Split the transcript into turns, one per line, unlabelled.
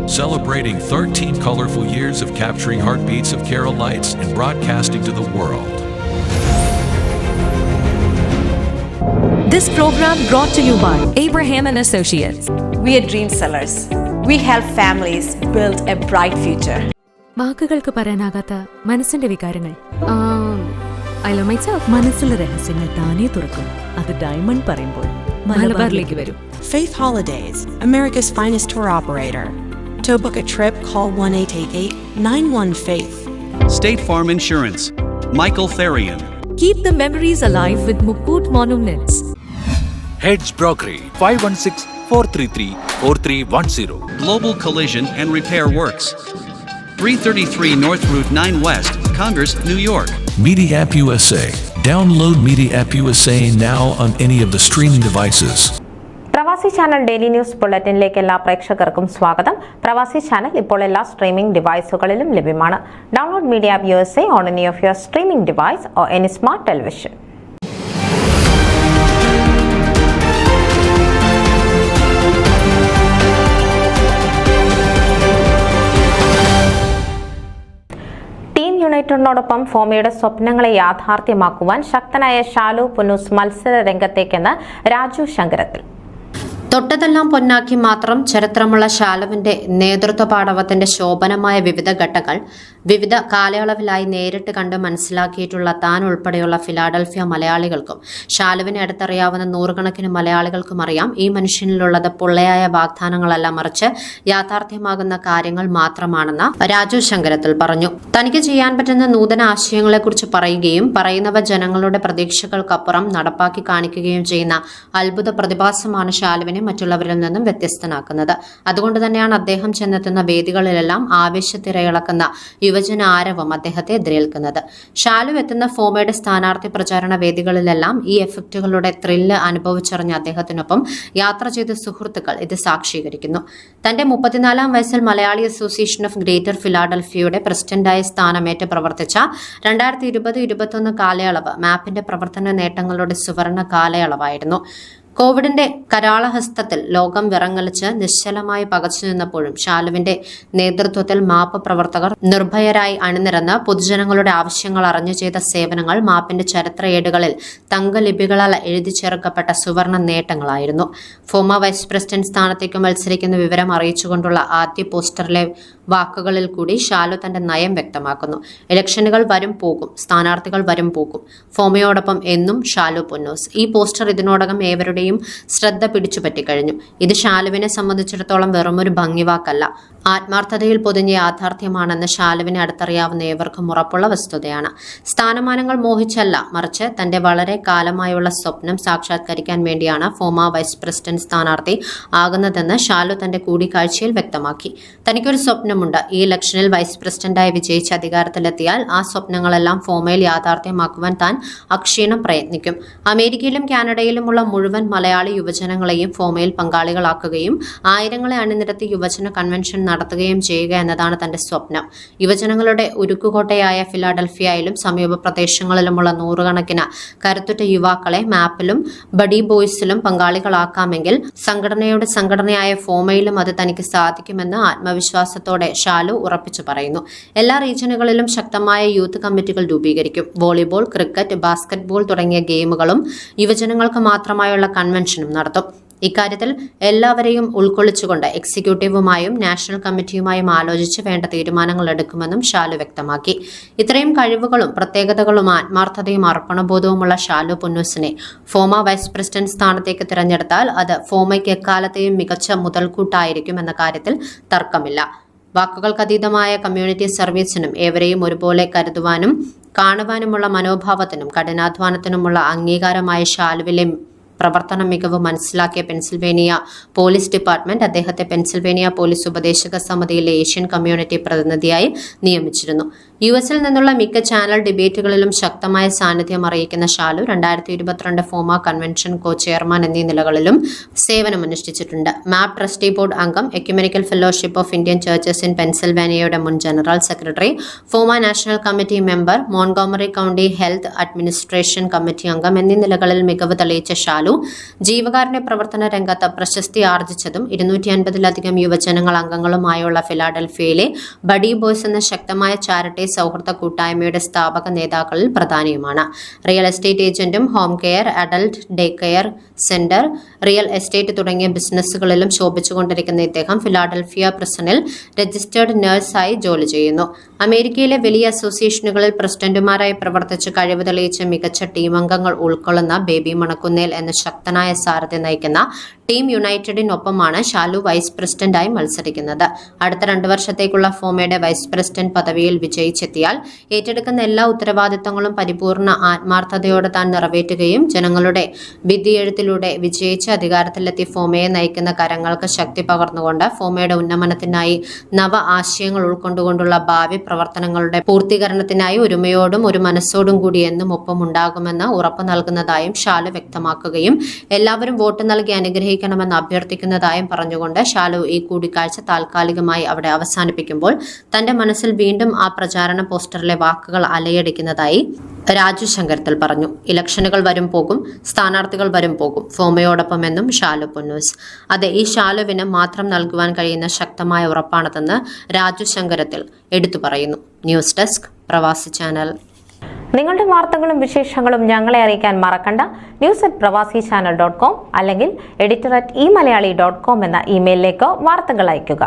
celebrating 13 colorful years of capturing heartbeats of Keralites and broadcasting to the world.
This program brought to you by Abraham and Associates.
We are dream sellers. We help families build a bright future.
വാക്കുകൾക്ക് പറയാനാകാത്ത മനസ്സിന്റെ വികാരങ്ങൾ. I love myself. മനസ്സിലെ രഹസ്യങ്ങൾ താനേ തുറക്കും. അത് diamond പറയുമ്പോൾ മലബാറിലേക്ക് വരും.
Faith Holidays, America's finest tour operator. To book a trip, call 1-888-91-FAITH.
State Farm Insurance, Michael Therian.
Keep the memories alive with Mukut Monuments.
Heads Brokery 516-433-4310.
Global Collision and Repair Works, 333 North Route 9 West, Congress, New York.
Media App USA. Download Media App USA now on any of the streaming devices.
പ്രവാസി channel daily news ബുള്ളറ്റിനിലേക്ക് എല്ലാ പ്രേക്ഷകർക്കും സ്വാഗതം. പ്രവാസി channel ഇപ്പോൾ എല്ലാ streaming ഡിവൈസുകളിലും ലഭ്യമാണ്. Download media app USA on any of your streaming device or any smart television. Team യുണൈറ്റഡിനോടൊപ്പം ഫോമയുടെ സ്വപ്നങ്ങളെ യാഥാർത്ഥ്യമാക്കുവാൻ ശക്തനായ ഷാലു പുന്നൂസ് മത്സര രംഗത്തേക്കെന്ന് രാജു ശങ്കരത്തിൽ.
തൊട്ടതെല്ലാം പൊന്നാക്കി മാത്രം ചരിത്രമുള്ള ഷാലുവിന്റെ നേതൃത്വ പാടവത്തിന്റെ ശോഭനമായ വിവിധ ഘട്ടങ്ങൾ വിവിധ കാലയളവിലായി നേരിട്ട് കണ്ട് മനസ്സിലാക്കിയിട്ടുള്ള താൻ ഉൾപ്പെടെയുള്ള ഫിലാഡൽഫിയ മലയാളികൾക്കും ഷാലുവിനെ അടുത്തറിയാവുന്ന നൂറുകണക്കിന് മലയാളികൾക്കും അറിയാം ഈ മനുഷ്യനിലുള്ളത് പൊള്ളയായ വാഗ്ദാനങ്ങളല്ല മറിച്ച് യാഥാർത്ഥ്യമാകുന്ന കാര്യങ്ങൾ മാത്രമാണെന്ന് രാജു ശങ്കരത്തിൽ പറഞ്ഞു. തനിക്ക് ചെയ്യാൻ പറ്റുന്ന നൂതന ആശയങ്ങളെക്കുറിച്ച് പറയുകയും പറയുന്നവ ജനങ്ങളുടെ പ്രതീക്ഷകൾക്കപ്പുറം നടപ്പാക്കി കാണിക്കുകയും ചെയ്യുന്ന അത്ഭുത പ്രതിഭാസമാണ് ഷാലുവിനെ മറ്റുള്ളവരിൽ നിന്നും വ്യത്യസ്തനാക്കുന്നത്. അതുകൊണ്ട് തന്നെയാണ് അദ്ദേഹം ചെന്നെത്തുന്ന വേദികളിലെല്ലാം ആവേശത്തിരയിളക്കുന്ന യുവജന ആരവം അദ്ദേഹത്തെ എതിരേൽക്കുന്നത്. ഷാലു എത്തുന്ന ഫോമയുടെ സ്ഥാനാർത്ഥി പ്രചാരണ വേദികളിലെല്ലാം ഈ എഫക്റ്റുകളുടെ ത്രില്ല് അനുഭവിച്ചറിഞ്ഞ അദ്ദേഹത്തിനൊപ്പം യാത്ര ചെയ്ത സുഹൃത്തുക്കൾ ഇത് സാക്ഷീകരിക്കുന്നു. തന്റെ 34-ാം വയസ്സിൽ മലയാളി അസോസിയേഷൻ ഓഫ് ഗ്രേറ്റർ ഫിലാഡൽഫിയയുടെ പ്രസിഡന്റായി സ്ഥാനമേറ്റ് പ്രവർത്തിച്ച 2020-21 കാലയളവ് മാപ്പിന്റെ പ്രവർത്തന നേട്ടങ്ങളുടെ സുവർണ കാലയളവായിരുന്നു. കോവിഡിന്റെ കരാളഹസ്തത്തിൽ ലോകം വിറങ്ങലിച്ച് നിശ്ചലമായി പകച്ചു നിന്നപ്പോഴും ഷാലുവിന്റെ നേതൃത്വത്തിൽ മാപ്പ് പ്രവർത്തകർ നിർഭയരായി അണിനിരന്ന് പൊതുജനങ്ങളുടെ ആവശ്യങ്ങൾ അറിഞ്ഞു ചെയ്ത സേവനങ്ങൾ മാപ്പിന്റെ ചരിത്ര ഏടുകളിൽ തങ്കലിപികളാൽ എഴുതി ചേർക്കപ്പെട്ട സുവർണ നേട്ടങ്ങളായിരുന്നു. ഫോമ വൈസ് പ്രസിഡന്റ് സ്ഥാനത്തേക്ക് മത്സരിക്കുന്ന വിവരം അറിയിച്ചുകൊണ്ടുള്ള ആദ്യ പോസ്റ്ററിലെ വാക്കുകളിൽ കൂടി ഷാലു തന്റെ നയം വ്യക്തമാക്കുന്നു. ഇലക്ഷനുകൾ വരും പോകും, സ്ഥാനാർത്ഥികൾ വരും പോകും, ഫോമയോടൊപ്പം എന്നും ഷാലു പുന്നൂസ്. ഈ പോസ്റ്റർ ഇതിനോടകം ഏവരുടെയും ശ്രദ്ധ പിടിച്ചുപറ്റിക്കഴിഞ്ഞു. ഇത് ഷാലുവിനെ സംബന്ധിച്ചിടത്തോളം വെറുമൊരു ഭംഗിവാക്കല്ല, ആത്മാർത്ഥതയിൽ പൊതിഞ്ഞ യാഥാർത്ഥ്യമാണെന്ന് ഷാലുവിനെ അടുത്തറിയാവുന്ന ഏവർക്കും ഉറപ്പുള്ള വസ്തുതയാണ്. സ്ഥാനമാനങ്ങൾ മോഹിച്ചല്ല, മറിച്ച് തന്റെ വളരെ കാലമായുള്ള സ്വപ്നം സാക്ഷാത്കരിക്കാൻ വേണ്ടിയാണ് ഫോമ വൈസ് പ്രസിഡന്റ് സ്ഥാനാർത്ഥി ആകുന്നതെന്ന് ഷാലു തന്റെ കൂടിക്കാഴ്ചയിൽ വ്യക്തമാക്കി. തനിക്കൊരു സ്വപ്നമുണ്ട്. ഈ ഇലക്ഷനിൽ വൈസ് പ്രസിഡന്റായി വിജയിച്ച് അധികാരത്തിലെത്തിയാൽ ആ സ്വപ്നങ്ങളെല്ലാം ഫോമയിൽ യാഥാർത്ഥ്യമാക്കുവാൻ താൻ അക്ഷീണം പ്രയത്നിക്കും. അമേരിക്കയിലും കാനഡയിലുമുള്ള മുഴുവൻ മലയാളി യുവജനങ്ങളെയും ഫോമയിൽ പങ്കാളികളാക്കുകയും ആയിരങ്ങളെ അണിനിരത്തി യുവജന കൺവെൻഷൻ നടത്തുകയും ചെയ്യുക എന്നതാണ് തന്റെ സ്വപ്നം. യുവജനങ്ങളുടെ ഉരുക്കുകോട്ടയായ ഫിലാഡൽഫിയയിലും സമീപ പ്രദേശങ്ങളിലുമുള്ള നൂറുകണക്കിന് കരുത്തുറ്റ യുവാക്കളെ മാപ്പിലും ബഡി ബോയ്സിലും പങ്കാളികളാക്കാമെങ്കിൽ സംഘടനയുടെ സംഘടനയായ ഫോമയിലും അത് തനിക്ക് സാധിക്കുമെന്ന് ആത്മവിശ്വാസത്തോടെ ഷാലു ഉറപ്പിച്ചു പറയുന്നു. എല്ലാ റീജിയനുകളിലും ശക്തമായ യൂത്ത് കമ്മിറ്റികൾ രൂപീകരിക്കും. വോളിബോൾ, ക്രിക്കറ്റ്, ബാസ്കറ്റ്ബോൾ തുടങ്ങിയ ഗെയിമുകളും യുവജനങ്ങൾക്ക് മാത്രമായുള്ള കൺവെൻഷനും നടത്തും. ഇക്കാര്യത്തിൽ എല്ലാവരെയും ഉൾക്കൊള്ളിച്ചുകൊണ്ട് എക്സിക്യൂട്ടീവുമായും നാഷണൽ കമ്മിറ്റിയുമായും ആലോചിച്ച് വേണ്ട തീരുമാനങ്ങൾ എടുക്കുമെന്നും ഷാലു വ്യക്തമാക്കി. ഇത്രയും കഴിവുകളും പ്രത്യേകതകളും ആത്മാർത്ഥതയും അർപ്പണബോധവുമുള്ള ഷാലു പുന്നൂസിനെ ഫോമ വൈസ് പ്രസിഡന്റ് സ്ഥാനത്തേക്ക് തിരഞ്ഞെടുത്താൽ അത് ഫോമയ്ക്ക് എക്കാലത്തെയും മികച്ച മുതൽക്കൂട്ടായിരിക്കും എന്ന കാര്യത്തിൽ തർക്കമില്ല. വാക്കുകൾക്കതീതമായ കമ്മ്യൂണിറ്റി സർവീസിനും ഏവരെയും ഒരുപോലെ കരുതുവാനും കാണുവാനുമുള്ള മനോഭാവത്തിനും കഠിനാധ്വാനത്തിനുമുള്ള അംഗീകാരമായ ഷാലുവിലെ പ്രവർത്തന മികവ് മനസ്സിലാക്കിയ പെൻസിൽവേനിയ പോലീസ് ഡിപ്പാർട്ട്മെന്റ് അദ്ദേഹത്തെ പെൻസിൽവേനിയ പോലീസ് ഉപദേശക സമിതിയിലെ ഏഷ്യൻ കമ്മ്യൂണിറ്റി പ്രതിനിധിയായി നിയമിച്ചിരുന്നു. യുഎസിൽ നിന്നുള്ള മിക്ക ചാനൽ ഡിബേറ്റുകളിലും ശക്തമായ സാന്നിധ്യം അറിയിക്കുന്ന Shalu 2022 FOMAA convention co chairman എന്നീ നിലകളിലും സേവനമനുഷ്ഠിച്ചിട്ടുണ്ട്. മാപ്പ് ട്രസ്റ്റി ബോർഡ് അംഗം, ecumenical fellowship of Indian churches in പെൻസിൽവേനിയയുടെ മുൻ general secretary, FOMAA national committee member, Montgomery county health administration committee അംഗം എന്നീ നിലകളിൽ മികവ് തെളിയിച്ച ഷാലു ഷാലു ജീവകാരുണ്യ പ്രവർത്തന രംഗത്ത് പ്രശസ്തി ആർജിച്ചതും 250-ലധികം യുവജനങ്ങൾ അംഗങ്ങളുമായുള്ള ഫിലാഡൽഫിയയിലെ ബഡി ബോയ്സ് എന്ന ശക്തമായ ചാരിറ്റി സൗഹൃദ കൂട്ടായ്മയുടെ സ്ഥാപക നേതാക്കളിൽ പ്രധാനിയുമാണ്. റിയൽ എസ്റ്റേറ്റ് ഏജന്റും home care, adult day care centre, real estate തുടങ്ങിയ ബിസിനസ്സുകളിലും ശോഭിച്ചുകൊണ്ടിരിക്കുന്ന ഇദ്ദേഹം ഫിലാഡൽഫിയ പ്രിസണിൽ രജിസ്റ്റേർഡ് നഴ്സായി ജോലി ചെയ്യുന്നു. അമേരിക്കയിലെ വലിയ അസോസിയേഷനുകളിൽ പ്രസിഡന്റുമാരായി പ്രവർത്തിച്ച് കഴിവ് തെളിയിച്ച മികച്ച ടീം അംഗങ്ങൾ ഉൾക്കൊള്ളുന്ന ബേബി മണക്കുന്നേൽ എന്ന ശക്തനായ സാരഥി നയിക്കുന്ന ടീം യുണൈറ്റഡിനൊപ്പമാണ് ഷാലു വൈസ് പ്രസിഡന്റായി മത്സരിക്കുന്നത്. അടുത്ത 2 വർഷത്തേക്കുള്ള ഫോമയുടെ വൈസ് പ്രസിഡന്റ് പദവിയിൽ വിജയിച്ചെത്തിയാൽ ഏറ്റെടുക്കുന്ന എല്ലാ ഉത്തരവാദിത്തങ്ങളും പരിപൂർണ ആത്മാർത്ഥതയോടെ താൻ നിറവേറ്റുകയും ജനങ്ങളുടെ വിധിയെഴുത്തിലൂടെ വിജയിച്ച് അധികാരത്തിലെത്തി ഫോമയെ നയിക്കുന്ന കരങ്ങൾക്ക് ശക്തി പകർന്നുകൊണ്ട് ഫോമയുടെ ഉന്നമനത്തിനായി നവ ആശയങ്ങൾ ഉൾക്കൊണ്ടുകൊണ്ടുള്ള ഭാവി പ്രവർത്തനങ്ങളുടെ പൂർത്തീകരണത്തിനായി ഒരുമയോടും ഒരു മനസ്സോടും കൂടി എന്നും ഒപ്പമുണ്ടാകുമെന്ന് ഉറപ്പു നൽകുന്നതായും ഷാലു വ്യക്തമാക്കുകയും എല്ലാവരും വോട്ട് നൽകി അനുഗ്രഹിക്കണമെന്ന് അഭ്യർത്ഥിക്കുന്നതായും പറഞ്ഞുകൊണ്ട് ഷാലു ഈ കൂടിക്കാഴ്ച താൽക്കാലികമായി അവിടെ അവസാനിപ്പിക്കുമ്പോൾ തന്റെ മനസ്സിൽ വീണ്ടും ആ പ്രചാരണ പോസ്റ്ററിലെ വാക്കുകൾ അലയടിക്കുന്നതായി രാജു ശങ്കരത്തിൽ പറഞ്ഞു. ഇലക്ഷനുകൾ വരും പോകും, സ്ഥാനാർത്ഥികൾ വരും പോകും, ഫോമയോടൊപ്പം എന്നും ഷാലു പൊന്നൂസ്. അതെ, ഈ ഷാലുവിന് മാത്രം നൽകുവാൻ കഴിയുന്ന ശക്തമായ ഉറപ്പാണതെന്ന് രാജു ശങ്കരത്തിൽ എടുത്തു പറയുന്നു. ന്യൂസ് ഡെസ്ക് പ്രവാസി ചാനൽ.
നിങ്ങളുടെ വാർത്തകളും വിശേഷങ്ങളും ഞങ്ങളെ അറിയിക്കാൻ മറക്കണ്ട. news@pravasichannel.com അല്ലെങ്കിൽ editor@eMalayali.com എന്ന ഇമെയിലിലേക്ക് വാർത്തകൾ അയയ്ക്കുക.